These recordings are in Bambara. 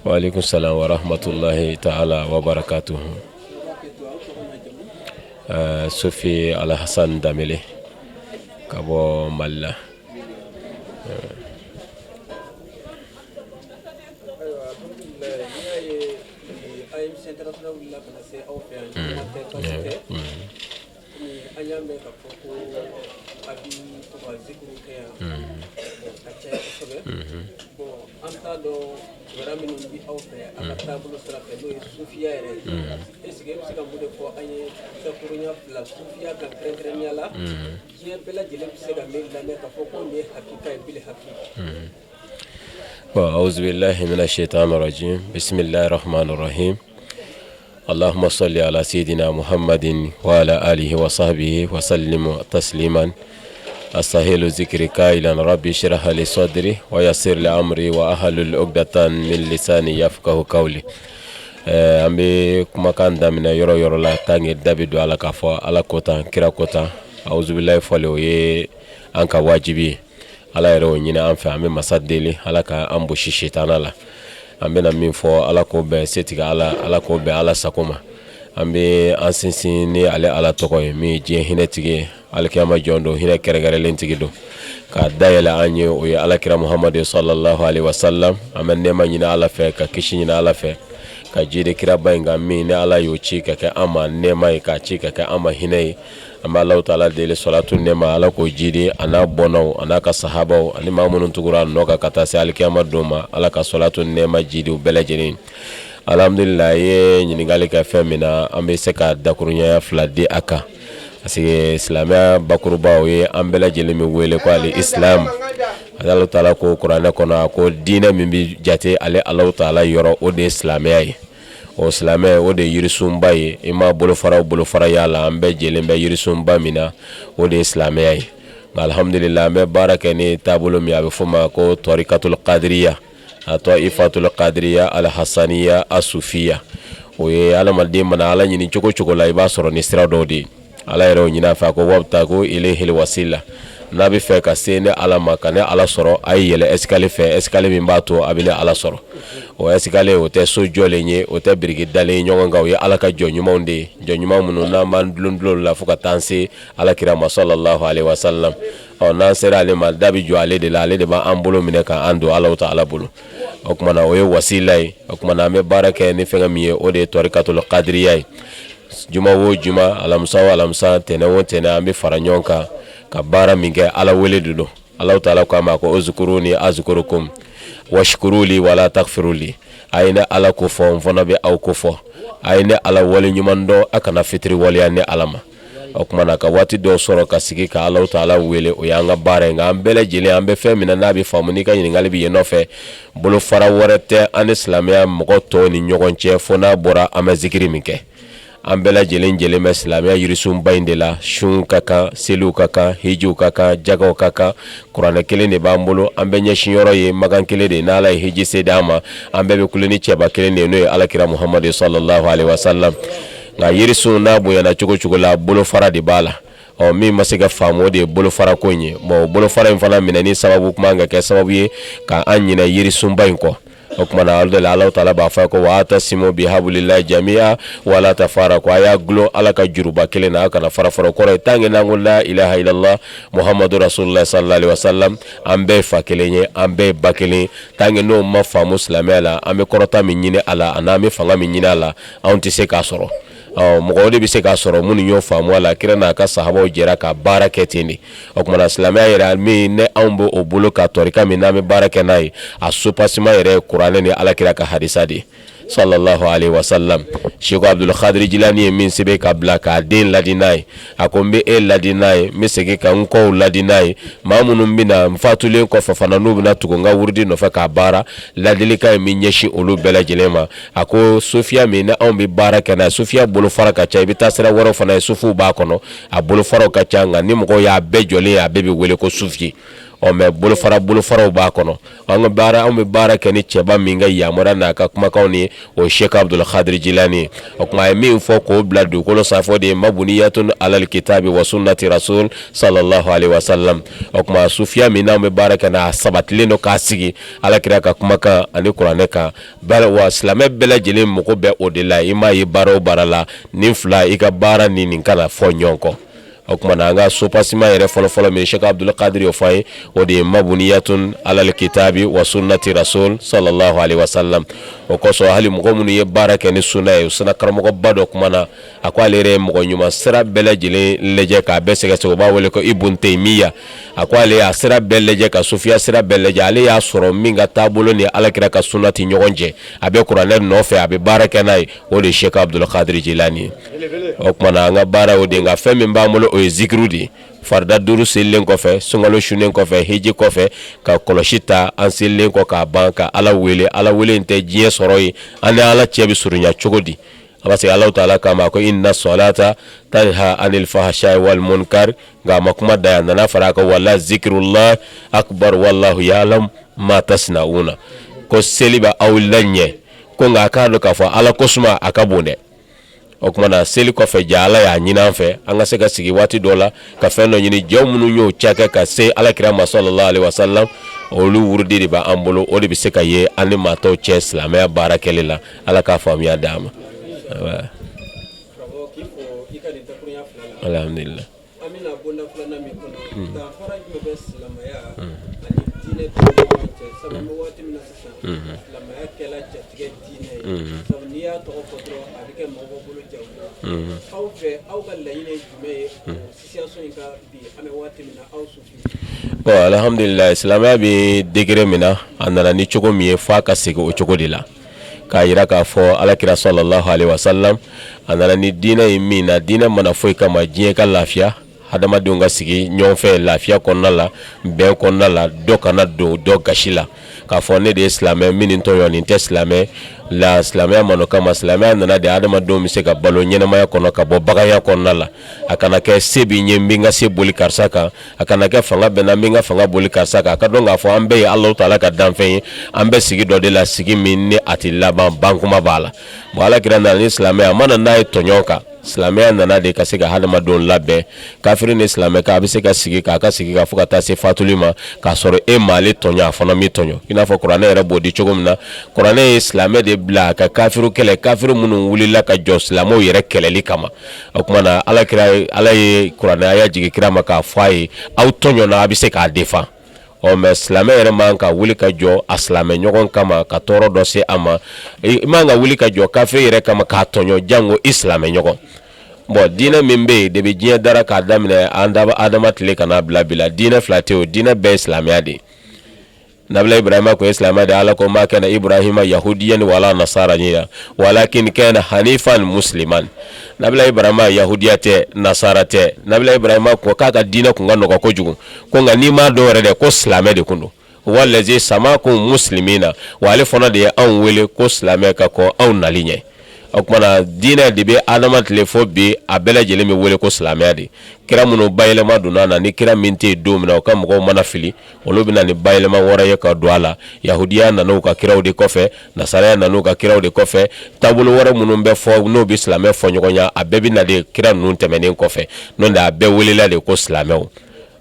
Wa alaikum salam wa rahmatullahi ta'ala wa barakatuh. Sophie Alhassan Damele Kabo Malla. أعوذ بالله من الشيطان الرجيم بسم الله الرحمن الرحيم اللهم صل على سيدنا محمد وعلى آله وصحبه وسلم تسليما أستهل ذكرك إلى ربي اشرح لي صدري ويسر لي أمري وأحلل عقدة من لساني يفقهوا قولي ambe kuma kan damina yoro yoro la tangi dabidu ala kafo ala kota kira kota auzu billahi fole oye anka wajibi ala yero nyina anfa ambe masadeli ala ka ambo shishitana la ambe na minfo ala ko be setika ala ko be ala sakoma ambe ansinsin ni ala toko mi je hinetige alkiyama jondo hina keregare lentigi do ka dayala anye oye ala kira muhammad sallallahu alaihi wasallam amenne ma nyina ala fe ka kishi nyina ala fe ka jide kira bainga mi ne ala yochi ka ka ama nema ka chi ka ka ama hinai amma Allah ta'ala dele salatu nema ala ko jide ana bono ana ka sahaba ani mamunun tugura no ka kata se alkiyama doma ala ka salatu nema jide belejenin alhamdulillah ye nyini gale ka femina ambe se ka dakurunya fladi aka asige islamia bakuruba ye ambela jelemi wele ko ali islam Allah ta'ala ko Qur'an kono ko diina min bi jate ale Allah ta'ala yoro o de islamia o islamia o de yirisumba ye ima bolo fara yala ambe jelembe yirisumba mina o de islamia alhamdulillah me baraka ni tabulo mi abe fuma ko tariqatul qadriya taifatul qadriya al hasaniya asufia o ye ala malde mana ala nyini choko la iba soro ni sira dodi ala yero nyina fa ko wabta ko ilayhi wasila nabi fe ka sene ala makane ala soro ay yele escale min bato abine ala soro o escale o te so jole nye o te birigi dale nyonga o ya ala ka jonyuma onde jonyuma munu na man blondlo la fuka tansi ala kirama sallallahu alaihi wasallam o na sera ale mal dabi jo ale de ba ambulo mine ka ando ala ta'ala bulu o kuma na o ye wasilai o kuma na me baraka ni fenga miye o de tariqatul qadriyai juma wo juma alamsa tenewo tena ambe faranyonka ka bara minge ala wele dudo Allah ta'ala ko ma ko uzkuruni azkurukum washkuruli wala taghfiruli ayna ala ko fo fona be aw ko fo ayna ala wale nyumando akana fitri wali anne alama okmana ka wati do soro ka sigi ka Allah ta'ala wele o yanga bare nga ambele jile ambe femina nabi famuni ka nyingali bi yenofe bulu fara worete an islamia mogoto ni nyogonche fona bora amazikiri minke ambela jelen islamia yirisum baindela shun kaka selu kaka hiju kaka jago kaka qur'ana kele ne bambolo ambe nyeshinyoro ye magan kele de nala hiji sedama ambe be kuleni cheba kele ne no ala kira muhammad sallallahu alaihi wasallam nga yirisum na boya na chugo la bolo fara di bala o mi masega famo de bolo fara konye mo bolo fara mfana minani sababu kumanga ke sababu ye ka anyina yirisum bainko okmana Allah ta'ala ba fa ko wa atasimu bihablillahi jami'a wala tafaraqu aya glo alaka juruba kelena kana farafaro ko tangi nangu la ilaha illallah muhammadur rasulullah sallallahu alaihi wasallam ambe fa kelenye ambe bakele tangi no mafa muslimela ambe korota minyine ala anami fanga minyine ala onti se kasoro mugode bi se ka soro mun yo famu ala kirana ka sahaba jera ka baraketini okmana islamia yera mi ne ambo obulo ka torika mi na mi barakenai asupasima yere qur'ane ni ala kira ka hadisadi sallallahu alaihi wasallam Sheikh Abdul Qadir Jilani min sebe ka blaka din ladinai akombe ladinai mesege ka nko ladinai mamunum bina mfatule ko fafana nubina tukonga wurdi no fa ka bara ladilika min nyeshi olu bela jelema ako Sofia mina ombi baraka na Sofia bolo faraka cha ibita sira woro fana sufu ba kono abolo faraka cha nga ni mko ya bejole ya bebe wele ko Sofia o me bolo faraw ba kono an be baara kɛ ni cɛba min ka yamara n'a ka kumakanw ni o Sheikh Abdul Qadir Jilani o kuma ye min fɔ k'o bila dugukolo sanfɛ de mabuniyatun alal kitabi wa sunnati rasul sallallahu alaihi wasallam o kuma sufiya min n'anw bɛ baara kɛ n'a sabatilen don k'a sigi alakira ka kumakan ani kuranɛ kan wa silamɛ bɛɛ lajɛlen mɔgɔ bɛ o de la i m'a ye baara o baara la nin fila i ka baara nin kana fɔ ɲɔgɔn kɔ o kuma na an ka sopasima yɛrɛ fɔlɔfɔlɔ min Sheikh Abdul Qadir y'o fɔ ye o de ye mabuniyatun alal kitabi wa sunnati rasul sallallahu alaihi wasallam o kosɔn hali mɔgɔ minnu ye baara kɛ ni sunna ye o sunna karamɔgɔba dɔ kuma na a ko ale yɛrɛ ye mɔgɔ ɲuman sira bɛɛ lajɛlen lajɛ k'a bɛɛ sɛgɛsɛgɛ o b'a wele ko Ibn Taymiya a ko ale y'a sira bɛɛ lajɛ ka sufiya sira bɛɛ lajɛ ale y'a sɔrɔ min ka taabolo ni alakira ka sunna ti ɲɔgɔn cɛ a bɛ kuranɛ nɔfɛ a bɛ baara kɛ n'a ye o de ye Sheikh Abdul Qadir Jilani o kuma na an ka baara o de nka fɛn min b'an bolo o ye zikiru de farda duuru selilen kɔfɛ sunkalo sunnen kɔfɛ hiji kɔfɛ ka kɔlɔsi ta an selilen kɔ k'a ban ka ala wele in tɛ diɲɛ sɔrɔ ye an ni ala cɛ bɛ surunya cogo di parce que Allahu Ta'ala kama ko inna salata tanha anil fahsha'i wal munkar nka ma kuma da yan nana fara ka wala zikrullah akbar wallahu ya'lam ma tasnauna ko seli ba aw lanye ko nka ka do ka fɔ ala kosuma aka bon dɛ o kuma na seli kɔfɛ ja ala y'a ɲini an fɛ an ka se ka sigi waati dɔ la ka fɛn dɔ ɲini jɔn minnu y'o cakɛ ka se alakira ma sallallahu alaihi wasallam olu wurudi de b'an bolo o de bɛ se ka ye an ni maa tɔw cɛ silamɛya baara kɛli la ala k'a faamuya d'a ma alhamdulillah bon alhamdulillah silamɛya bɛ degré min na a nana ni cogo min ye f'a ka segin o cogo de la k'a yira k'a fɔ alakira sallallahu alaihi wasallam a nana ni diinɛ ye min na diinɛ mana foyi kama diɲɛ ka lafiya hadamadenw ka sigi ɲɔgɔn fɛ lafiya kɔnɔna la bɛn kɔnɔna la dɔ kana don dɔ gasi la k'a fɔ ne de ye silamɛ min nin tɔɲɔ nin tɛ silamɛ la silamɛya mano kama silamɛya nana de hadamadenw bɛ se ka balo ɲɛnamaya kɔnɔ ka bɔ bagaya kɔnɔna la a kana kɛ se b'i ɲɛ n bɛ n ka se boli karisa kan a kana kɛ fanga bɛ n na n bɛ n ka fanga boli karisa kan a ka dɔn k'a fɔ an bɛɛ ye Alahu Ta'ala ka danfɛn ye an bɛ sigi dɔ de la sigi min ni a tɛ laban bankuma b'a la bon alakira nana ni silamɛya a mana n'a ye tɔɲɔn kan silamɛya nana de ka se ka hadamadenw labɛn kafiri ni silamɛ ka a bɛ se ka sigi k'a ka sigi ka fo ka taa se fatuli ma k'a sɔrɔ e m'ale tɔɲɔ a fana m'i tɔɲɔ i n'a fɔ kuranɛ yɛrɛ b'o di cogo min na kuranɛ ye silamɛ de bila ka kafiru kɛlɛ kafiru minnu wulila ka jɔ silamɛw yɛrɛ kɛlɛli kama o kuma na ala ye kuranɛ aya jigin kira ma k'a fɔ a ye aw tɔɲɔna a bɛ se k'a defan mais silamɛ yɛrɛ man ka wuli ka jɔ a silamɛ ɲɔgɔn kama ka tɔɔrɔ dɔ se a ma i man ka wuli ka jɔ kafiri yɛrɛ kama k'a tɔɲɔ jango i silamɛ ɲɔgɔn bon diinɛ min bɛ yen de bɛ diɲɛ dara k'a daminɛ adama tile kana bila bi la diinɛ fila tɛ o diinɛ bɛɛ ye silamɛya de nabila ibrahima ko ye silamɛ de ala ko ma kana ibrahima yahudiyan wala nasara ɲiya walakin kana hanifan musliman nabila ibrahima yahudiya tɛ nasara tɛ nabila ibrahima ko k'a ka diinɛ kun ka nɔgɔ kojugu ko nka n'i m'a dɔn yɛrɛ dɛ ko silamɛ de kun don walazi samakum muslimina wa ale fana de ye anw wele ko silamɛ ka kɔ anw nali ɲɛ o kuma na diinɛ de bɛ adama tile fɔ bi a bɛɛ lajɛlen bɛ wele ko silamɛya de kira minnu bayɛlɛma donna na ni kira min tɛ yen don min na o ka mɔgɔw mana fili olu bɛ na ni bayɛlɛma wɛrɛ ye ka don a la yahudiya nana u ka kiraw de kɔfɛ nasaraya nana u ka kiraw de kɔfɛ taabolo wɛrɛ minnu bɛ fɔ n'o bɛ silamɛ fɔ ɲɔgɔn ɲɛ a bɛɛ bɛ na de kira ninnu tɛmɛnen kɔfɛ n'o tɛ a bɛɛ welela de ko silamɛw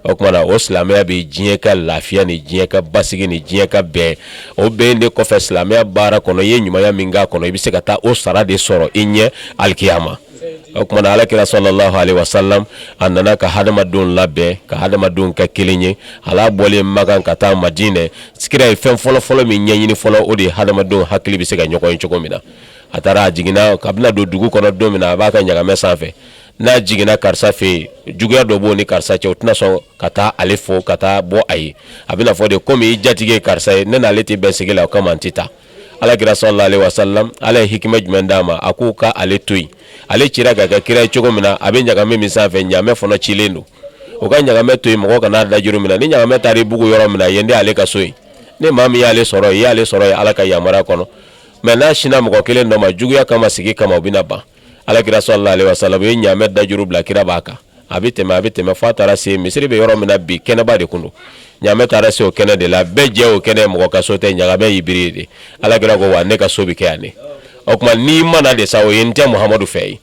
o kuma na o silamɛya bɛ diɲɛ ka lafiya ni diɲɛ ka basigi ni diɲɛ ka bɛn o bɛn de kɔfɛ silamɛya baara kɔnɔ i ye ɲumanya min k'a kɔnɔ i bɛ se ka taa o sara de sɔrɔ i ɲɛ alikiyama o kuma na alakira sallallahu alaihi wasallam a nana ka hadamadenw labɛn ka hadamadenw kɛ kelen ye ala bɔlen Makan ka taa Madinɛ kira ye fɛn fɔlɔ min ɲɛɲini fɔlɔ o de ye hadamadenw hakili bɛ se ka ɲɔgɔn ye cogo min na a taara a jiginna kabini don dugu kɔnɔ don min na a b'a ka ɲagamɛ sanfɛ n'a jiginna karisa fɛ yen juguya dɔ b'o ni karisa cɛ o tɛna sɔn ka taa ale fo ka taa bɔ a ye a bɛna fɔ de komi i jatigi ye karisa ye ne n'ale tɛ bɛn sigi la o kama n tɛ taa alakira sallallahu alaihi wasallam ala ye hikima jumɛn d'a ma a k'u ka ale to yen ale cira ka kɛ kira ye cogo min na a bɛ ɲagamɛ min sanfɛ ɲaamɛ fana cilen don o ka ɲagamɛ to yen mɔgɔ kana da juru min na ni ɲagamɛ taara i bugu yɔrɔ min na yen de ale ka so yen ni maa min y'ale sɔrɔ yen i y'ale sɔrɔ yen ala ka yamaruya kɔnɔ mais n'a sinna mɔgɔ kelen dɔ ma juguya kama sigi kama o bɛna ban alakira sallallahu alaihi wasallam ye ɲaamɛ da juru bila kira b'a kan a bɛ tɛmɛ f'a taara se misiri bɛ yɔrɔ min na bi kɛnɛba de kun don nyame tara se o kene de la beje o kene mo ka so te nyaga be ibiride ala gira ko wa ne ka so bi kane o kuma ni mana de sa o yente Muhammadu fei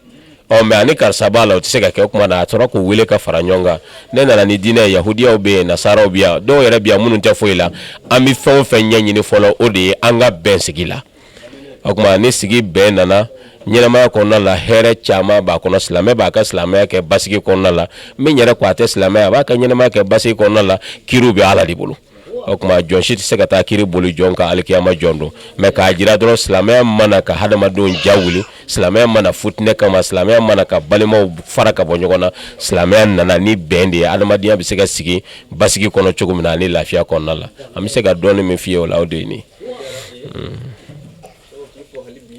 o me ani kar sabala o tse ka ke o kuma na atoro ko wile ka faranyonga ne na ni dine yahudiya o be nasara o bia do yere bia munun te foila ami fon fe nyanyi ni folo o de anga ben sigila o kuma ni sigi ben nana nyelema ko na la here chama ba ko na silame ba ka silame ke basigi ko na la me nyere ko ate silame ba ka nyelema ke basigi ko na la kiru bi ala di bulu o kuma jon shit se ka ta kiri bulu jon ka alkiyama jondo me ka jira dro silame mana ka hadama don jawuli silame mana futne kama silame mana ka balimo faraka bonyogona silame nana ni bende adama dia bi se ka sigi basigi ko no chogumina ni lafiya ko na la am se ka don mi fiye o lawde ni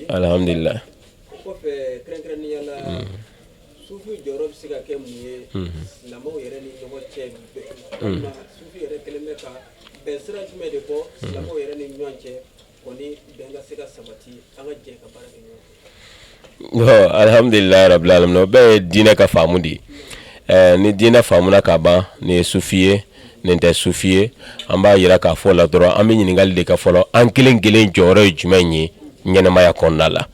alhamdulillah sufi jorob siga ke muye lamo yere ni nyogo che sufi yere keleme ka besra jume de ko lamo yere ni nyonche koni benga siga sabati anga je ka bara oh alhamdulillah rabbil alamin be dina ka famudi ni dina famuna ka ba ni sufiye ni nte sufiye amba yira ka fola doro ambi nyingal de ka folo ankelen gelen joro jumenyi nyene maya konnala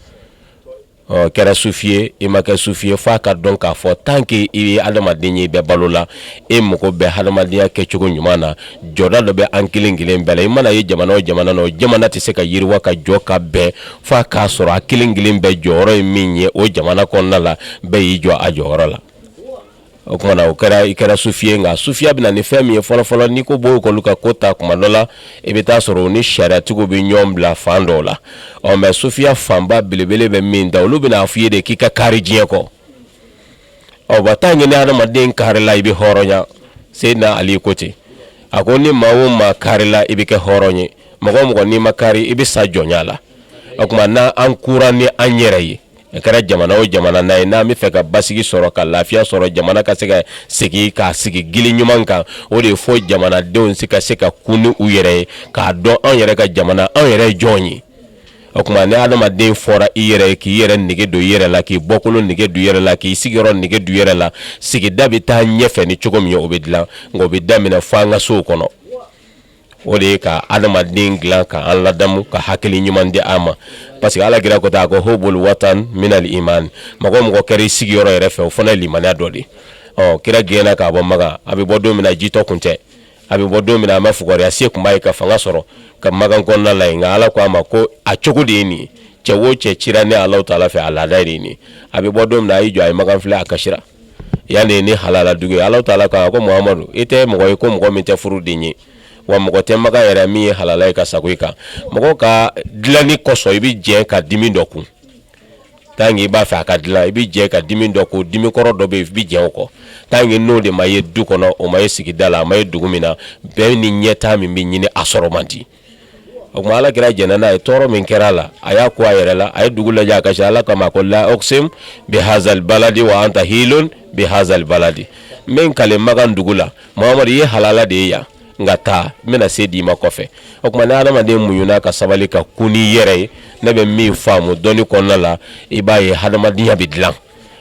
kera sufiye imaka sufiye fa ka don ka fo tanki i adamadinyi be balola e moko be hadamadiya ke chugo nyumana joda do be ankilingilin bele imana ye jamana o jamana no jamana ti se ka yirwa ka joka be fa ka soro akilingilin be joro minye o jamana konnala be yi jo ajoro la o kuma na o kera sufiye nga sufiya bina ni femi folo ni ko bo ko luka kota kuma dola e be ta soro ni sharia tugo be nyom la fandola o me sufiya famba bilebele be minda o lubina afiye de kika karijie ko o batangi ni adama den karila ibi horonya sayyidina ali kote akoni mawo ma karila ibi ke horonye mago ni makari ibi sajonyala o kuma na ankura ni anyere kara jamana o jamana na mi feka basigi soro ka lafiya soro jamana ka sigi gili nyuman kan o de fo jamana de sika kunu uyere ka do an yere ka jamana an yere jonyi o kuma ne adama den fora iyere ki yere nige do yere la ki bokolo nige do yere la ki sigiro nige do yere la sigi dabi ta nyefe ni chogo mi obedla ngo be damina fanga so kono o de ka adama den glan ka an ladamu ka hakili nyuman de ama parce que ala gira ko ta ko hubul watan min al iman mago keri sigiro yere fe o fona limana dodi o kira gena ka bo maga abi bodo mina jito kunte abi bodo mina mafugori asie kumbai ka fanga soro ka maga konna la inga ala ko ama ko a chokudi ni chewo che chirane Allah taala fe ala dai ni abi bodo mina yijo ay maga fle akashira yani ni halala duge Allah taala ko Muhammadu ite mo ko mo min te furu dinyi wa mɔgɔ tɛ maga yɛrɛ min ye halala ka sago i kan mɔgɔ ka dilani kɔsɔ i bi jɛ ka dimi dɔ kun tangi b'a fɛ a ka dilan i bi jɛ ka dimi dɔ ko dimi kɔrɔ dɔ bɛ i bi jɛ o kɔ tangi n'o de ma ye du kɔnɔ o ma ye sigida la a ma ye dugu min na bɛɛ ni ɲɛtaa min bɛ ɲini a sɔrɔ man di o kuma ala kɛra jɛnna n'a ye tɔɔrɔ min kɛra a la a y'a ko a yɛrɛ la a ye dugu lajɛ a ka ala kama ko la oxym bi hazal baladi wa anta hilun bi hazal baladi min kale magan dugu la Muhammadu ye halala de ye yan ngata mena se di ma kofe o kuma na adama de muyuna ka sabali ka kuni yere ne be mi famu doni konna la ibaye hadama diya bidlan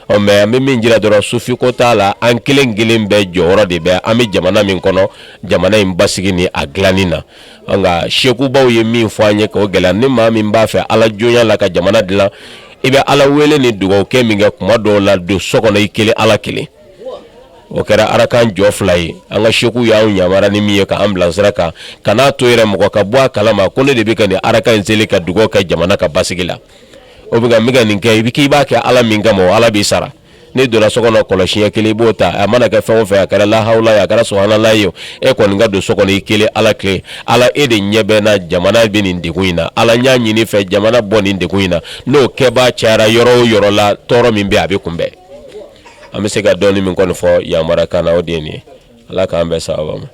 o me am min jira doro sufi ko tala an kelen be joro de be am jamana min kono jamana in basigi ni aglanina nga sheku baw ye min fanye ko gela ni ma min ba fe ala jonya la ka jamana dilan ibe ala wele ni dugo ke min ga kuma do la do sokono ikele ala kele o kɛra arakan jɔ fila ye an ka sheku y'anw yamara ni min ye ka an bilasira kan kana to yɛrɛ mɔgɔ ka bɔ a kalama ko ne de bɛ ka nin arakan in seli ka dugawu kɛ jamana ka basigi la o bɛ ka min kɛ nin kɛ i bɛ k'i b'a kɛ ala min kama o ala b'i sara ne donna so kɔnɔ kɔlɔsiɲɛ kelen i b'o ta a mana kɛ fɛn o fɛn a kɛra lahawla ye a kɛra suhanala ye e kɔni ka don so kɔnɔ i kelen ala kile ala e de ɲɛ bɛ na jamana bɛ nin degun in na ala ɲa ɲini fɛ jamana bɔ nin degun in na n'o kɛbaa cayara yɔrɔ o yɔrɔ la tɔɔrɔ min bɛ a bɛ kunbɛn an bɛ se ka dɔɔni min kɔni fɔ yamara kan na o de ye ala k'an bɛɛ sababa ma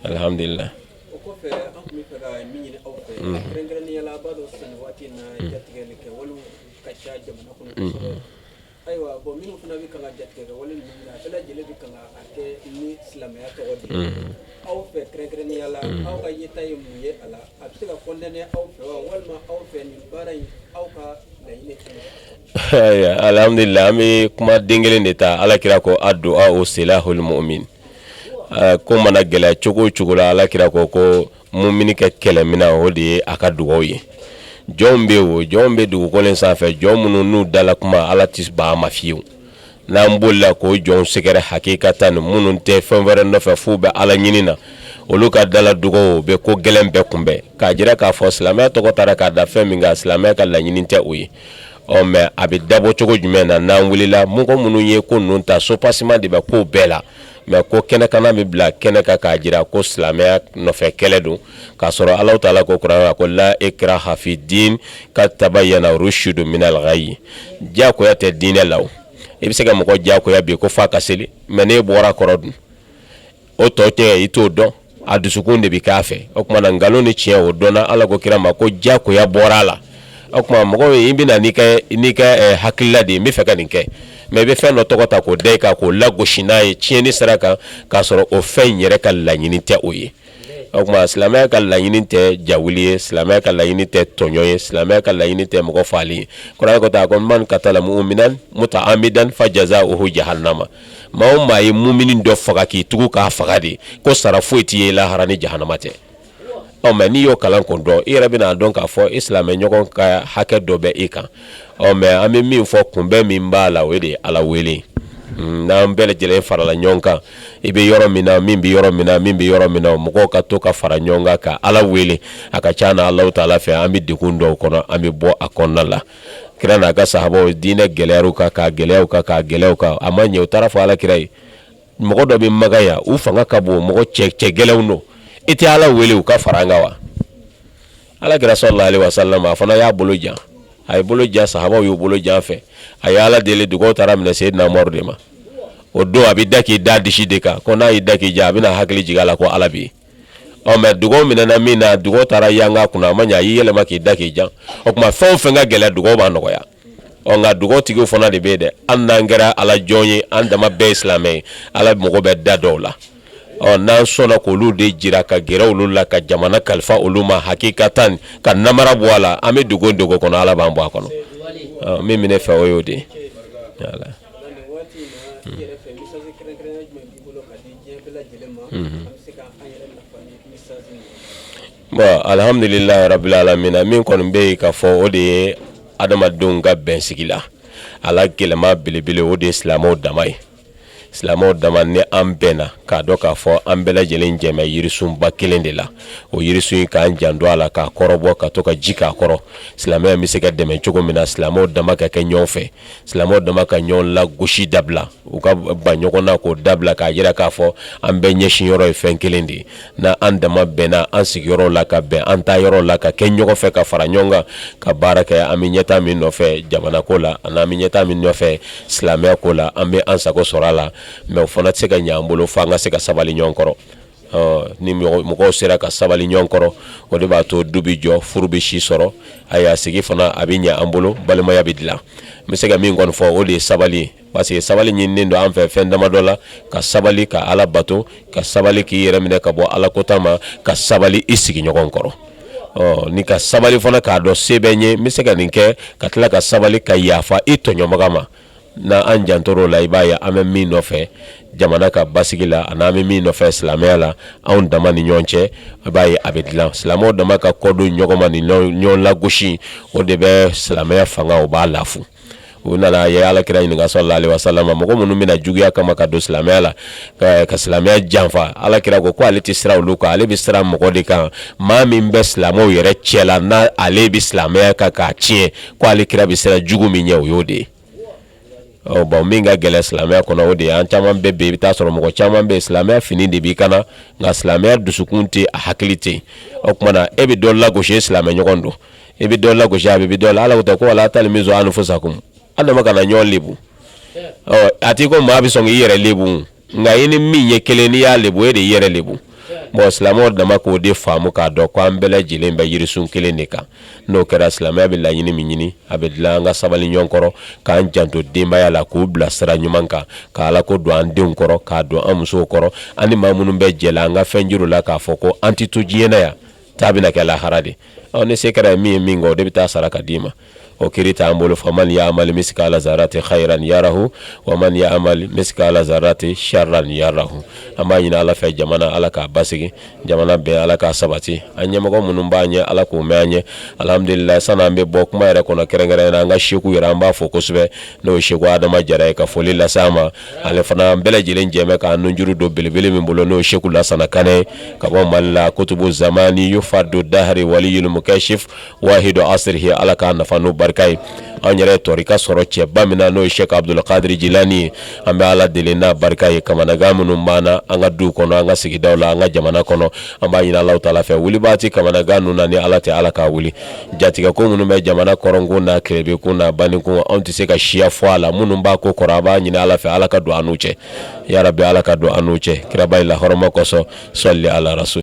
alhamdulillah o kɔfɛ an kun bɛ fɛ ka min ɲini aw fɛ kɛrɛnkɛrɛnnenya la a b'a dɔn sɛnɛ waati in na jatigɛli kɛ waliw ka ca jamana kɔnɔ kosɛbɛ ayiwa bon minnu fana bɛ kan ka jatigɛ kɛ wale ninnu na a bɛɛ lajɛlen bɛ kan ka kɛ ni silamɛya tɔgɔ de ye aw fɛ kɛrɛnkɛrɛnnenya la aw ka yeta ye mun ye a la a bɛ se ka kɔndɛnɛ aw fɛ wa walima aw fɛ nin baara in aw ka laɲini alhamdulillah an bɛ kuma den kelen de ta ala kira ko addu'a o silahul mu'min ko mana gɛlɛya cogo cogo la alakira ko mumini kɛ kɛlɛmina o de ye a ka dugawu ye jɔn bɛ dugukɔlen sanfɛ jɔn minnu n'u dala kuma ala tɛ ba ma fiyewu n'an bolila k'o jɔn sɛgɛrɛ hakikatan minnu tɛ fɛn wɛrɛ nɔfɛ f'u bɛ ala ɲini na olu ka dala dugawu bɛ ko gɛlɛn bɛɛ kunbɛn k'a jira k'a fɔ silamɛya tɔgɔ taara k'a da fɛn min kan silamɛya ka laɲini tɛ o ye mɛ a bɛ dabɔ cogo jumɛn na n'an wulila mɔgɔ minnu ye ko ninnu ta sopasiman de bɛ ko bɛɛ la mɛ ko kɛnɛkana bɛ bila kɛnɛ kan k'a jira ko silamɛya nɔfɛ kɛlɛ don k'a sɔrɔ Alahu Taala ko Kuranɛ ko la ikraha fi din kad tabayyana rushdu minal ghayy diyagoya tɛ diinɛ la o i bɛ se ka mɔgɔ diyagoya bi ko f'a ka seli mɛ n'e bɔra kɔrɔ dun o tɔ tɛ i t'o dɔn a dusukun de bɛ k'a fɛ o tuma na nkalon ni tiɲɛ o dɔnna Ala ko kira ma ko diyagoya bɔra a la o tuma mɔgɔ i bɛna n'i ka hakilila de ye n bɛ fɛ ka nin kɛ mɛ i bɛ fɛn dɔ tɔgɔ ta k'o da i kan k'o lagosi n'a ye tiɲɛni sira kan k'a sɔrɔ o fɛn yɛrɛ ka laɲini tɛ o ye o tuma silamɛya ka laɲini tɛ jawuli ye silamɛya ka laɲini tɛ tɔɲɔ ye silamɛya ka laɲini tɛ mɔgɔ fagali ye Kuranɛ ko ta ko man qatala mu'minan muta'ammidan fajaza'uhu jahannama maa o maa ye mumini dɔ faga k'i tugu k'a faga de ko sara foyi t'i ye lahara ni jahanama tɛ mɛ n'i y'o kalan kun dɔn i yɛrɛ bɛna dɔn k'a fɔ i silamɛ ɲɔgɔn ka hakɛ dɔ bɛ i kan mɛ an bɛ min fɔ kunbɛn min b'a la o de ye Ala wele n'an bɛɛ lajɛlen farala ɲɔgɔn kan i bɛ yɔrɔ min na min bɛ yɔrɔ min na mɔgɔw ka to ka fara ɲɔgɔn kan ka Ala wele a ka ca na Alahu Taala fɛ an bɛ degun dɔw kɔnɔ an bɛ bɔ a kɔnɔna la kira n'a ka sahabaw diinɛ gɛlɛyar'u kan k'a gɛlɛya u kan a ma ɲɛ u taara fɔ Alakira ye mɔgɔ dɔ bɛ magaya u fanga ka bon mɔgɔ cɛ gɛlɛnw don i tɛ Ala wele u ka fara an kan wa Alakira sallallahu alaihi wasallam a fana y'a bolo jan a ye bolo jan sahabaw y'u bolo jan fɛ a ye Ala deli dugawu taara minɛ Seydina Umaru de ma o don a bɛ da k'i da disi de kan ko n'a y'i da k'i jan a bɛna hakili jigin a la ko Ala bɛ yen mɛ dugawu minɛna min na dugawu taara yanga kunna a ma ɲɛ a y'i yɛlɛma k'i da k'i jan o tuma fɛn o fɛn ka gɛlɛn dugawu b'a nɔgɔya nka dugawu tigiw fana de bɛ yen dɛ an n'an kɛra Ala jɔn ye an dama bɛɛ ye silamɛ ye Ala mago bɛ da dɔw la n'an sɔnna k'olu de jira ka gɛrɛ olu la ka jamana kalifa olu ma hakikatan ka namara bɔ a la an bɛ dogo kɔnɔ Ala b'an bɔ a kɔnɔ min minɛ fɛ o y'o de bon alhamdulilayi rabbil alamin min kɔni bɛ yen ka fɔ o de ye adamadenw ka bɛn sigi la ala gɛlɛma belebele o de ye silamɛw dama ye silamɛw dama ni an bɛnna k'a dɔn k'a fɔ an bɛɛ lajɛlen jɛmɛ yirisunba kelen de la o yirisun k'an janto a la k'a kɔrɔbɔ ka to ka ji k'a kɔrɔ silamɛya bɛ se ka dɛmɛ cogo min na silamɛw dama ka kɛ ɲɔgɔn fɛ silamɛw dama ka ɲɔgɔn lagosi dabila u ka ba ɲɔgɔn na k'o dabila k'a jira k'a fɔ an bɛɛ ɲɛsin yɔrɔ ye fɛn kelen de ye na an dama bɛnna an sigiyɔrɔ la ka bɛn an ta yɔrɔ la ka kɛ ɲɔgɔn fɛ ka fara ɲɔgɔn kan ka baara kɛ an bɛ ɲɛtaa min nɔfɛ jamana ko la ani an bɛ ɲɛtaa min nɔfɛ silamɛya ko la an bɛ an sago sɔrɔ a la mɛ o fana tɛ se ka ɲɛ an bolo fo an ka se ka sabali ɲɔgɔn kɔrɔ ni mɔgɔw sera ka sabali ɲɔgɔn kɔrɔ o de b'a to du bɛ jɔ furu bɛ si sɔrɔ a sigi fana a bɛ ɲɛ an bolo balimaya bɛ dilan n bɛ se ka min kɔni fɔ o de ye sabali ye parce que sabali ɲininen don an fɛ fɛn damadɔ la ka sabali ka Ala bato ka sabali k'i yɛrɛ minɛ ka bɔ Ala kota ma ka sabali i sigiɲɔgɔn kɔrɔ ni ka sabali fana k'a dɔn se bɛ n ye n bɛ se ka nin kɛ ka tila ka sabali ka yafa i tɔɲɔbaga ma n'an jantor'o la i b'a ye an bɛ min nɔfɛ jamana ka basigi la ani an bɛ min nɔfɛ silamɛya la anw dama ni ɲɔgɔn cɛ i b'a ye a bɛ dilan silamɛw dama ka kɔdon ɲɔgɔn ma ni ɲɔgɔn lagosi o de bɛ silamɛya fanga o b'a lafu u nana ye Alakira ɲininka sallallahu alaihi wasallam mɔgɔ minnu bɛna juguya kama ka don silamɛya la ka silamɛya janfa Alakira ko ale tɛ siran olu kan ale bɛ siran mɔgɔ de kan maa min bɛ silamɛw yɛrɛ cɛ la n'ale bɛ silamɛya kan k'a tiɲɛ ko ale kira bɛ siran jugu min ɲɛ o y'o de ye bon min ka gɛlɛn silamɛya kɔnɔ o de ye an caman bɛɛ bɛ i bɛ taa sɔrɔ mɔgɔ caman bɛ silamɛya fini de b'i kana nka silamɛya dusukun tɛ a hakili tɛ o tuma na e bɛ dɔ lagosi silamɛ ɲɔgɔn don e bɛ dɔ lagosi a bɛ dɔ la Ala ko tɛ ko wala talmizu anfusakum adama kana ɲɔgɔn lebu a t'i ko maa bɛ sɔn k'i yɛrɛ lebu nka i ni min ye kelen n'i y'a lebu e de y'i yɛrɛ lebu bon silamɛw dama k'o de faamu k'a dɔn ko an bɛɛ lajɛlen bɛ yirisun kelen de kan n'o kɛra silamɛya bɛ laɲini min ɲini a bɛ dilan an ka sabali ɲɔgɔn kɔrɔ k'an janto denbaya la k'u bila sira ɲuman kan ka Ala ko don an denw kɔrɔ k'a don an musow kɔrɔ ani maa minnu bɛ jɛ la an ka fɛn juru la k'a fɔ ko an tɛ to diɲɛ na yan taa bɛna kɛ lahara de ni se kɛra min ye min kɛ o de bɛ taa sara ka d'i ma o kirita an bolo faman ya'mal miskala zarati khairan yarahu wa man ya'mal miskala zarati sharran yarahu. An b'a ɲini Ala fɛ jamana Ala k'a basigi, jamana bɛɛ Ala k'a sabati, an ɲɛmɔgɔ minnu b'a ɲɛ Ala k'o mɛn an ɲɛ. Alhamdulillah san'an bɛ bɔ kuma yɛrɛ kɔnɔ kɛrɛnkɛrɛnnenya an ka seku yɛrɛ an b'a fɔ kosɛbɛ n'o ye Seku Adama Jara ye ka foli lase an ma. Ale fana bɛɛ lajɛlen jɛmɛ k'a nunjuru don belebele min bolo n'o ye Seku Lasana Kanɛ ka bɔ Mali la. Kutubu zamani yufadu dahari waliyul mukashif wahidu asrihi. Ala k'a nafa n'o barika ye. An yɛrɛ tɔrika sɔrɔ cɛba min na n'o ye Sheikh Abdul Qadir Jilani ye. An bɛ Ala deli n'a barika ye kamanagan minnu b'an na an ka duw kɔnɔ, an ka sigidaw la, an ka jamana kɔnɔ. An b'a ɲini Alahu Taala fɛ wulibaati kamanagan ninnu na ni Ala tɛ Ala k'a wuli. Jatigɛ ko minnu bɛ jamana kɔrɔnkun n'a kirebekun n'a banikun anw tɛ se ka siya fɔ a la. Minnu b'a ko kɔrɔ an b'a ɲini Ala fɛ Ala ka don an n'u cɛ. Ya Rabbi Ala ka don an n'u cɛ. Kiraba in lahɔrɔma kɔsɔn sɔli ala rasul.